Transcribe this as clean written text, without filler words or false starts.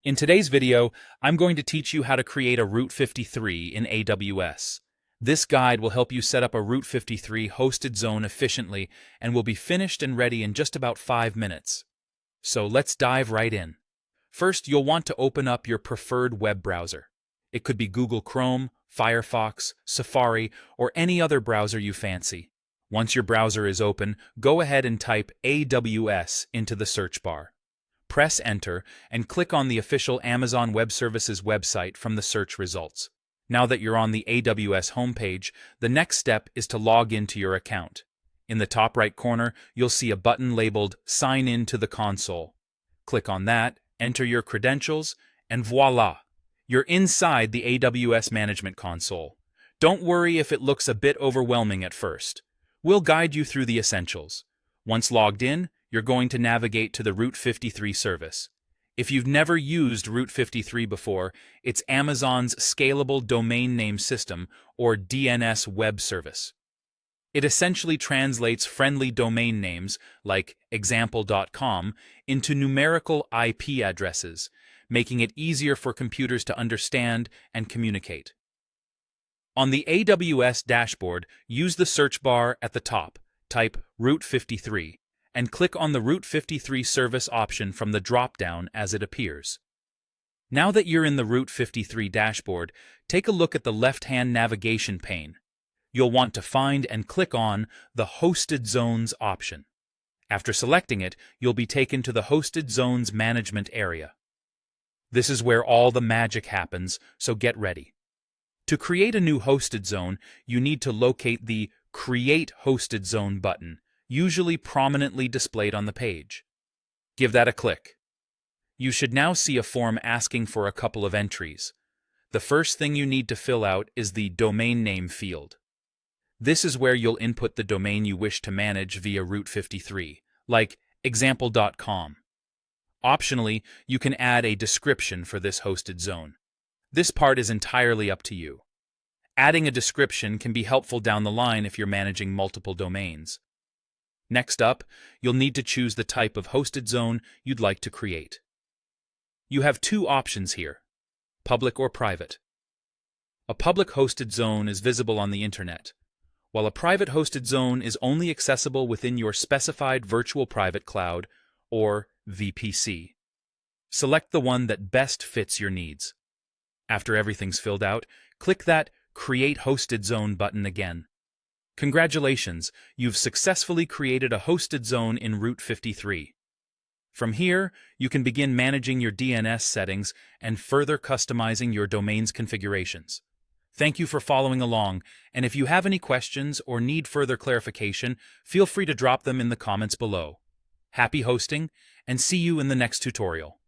In today's video, I'm going to teach you how to create a Route 53 in AWS. This guide will help you set up a Route 53 hosted zone efficiently and will be finished and ready in just about 5 minutes. So let's dive right in. First, you'll want to open up your preferred web browser. It could be Google Chrome, Firefox, Safari, or any other browser you fancy. Once your browser is open, go ahead and type AWS into the search bar. Press Enter and click on the official Amazon Web Services website from the search results. Now that you're on the AWS homepage, the next step is to log into your account. In the top right corner, you'll see a button labeled Sign In to the console. Click on that, enter your credentials, and voila! You're inside the AWS Management Console. Don't worry if it looks a bit overwhelming at first. We'll guide you through the essentials. Once logged in, you're going to navigate to the Route 53 service. If you've never used Route 53 before, it's Amazon's Scalable Domain Name System, or DNS web service. It essentially translates friendly domain names, like example.com, into numerical IP addresses, making it easier for computers to understand and communicate. On the AWS dashboard, use the search bar at the top, type Route 53, and click on the Route 53 service option from the drop-down as it appears. Now that you're in the Route 53 dashboard, take a look at the left-hand navigation pane. You'll want to find and click on the Hosted Zones option. After selecting it, you'll be taken to the Hosted Zones Management area. This is where all the magic happens, so get ready. To create a new hosted zone, you need to locate the Create Hosted Zone button, usually prominently displayed on the page. Give that a click. You should now see a form asking for a couple of entries. The first thing you need to fill out is the domain name field. This is where you'll input the domain you wish to manage via Route 53, like example.com. Optionally, you can add a description for this hosted zone. This part is entirely up to you. Adding a description can be helpful down the line if you're managing multiple domains. Next up, you'll need to choose the type of hosted zone you'd like to create. You have two options here, public or private. A public hosted zone is visible on the internet, while a private hosted zone is only accessible within your specified virtual private cloud, or VPC. Select the one that best fits your needs. After everything's filled out, click that Create Hosted Zone button again. Congratulations, you've successfully created a hosted zone in Route 53. From here, you can begin managing your DNS settings and further customizing your domain's configurations. Thank you for following along, and if you have any questions or need further clarification, feel free to drop them in the comments below. Happy hosting, and see you in the next tutorial.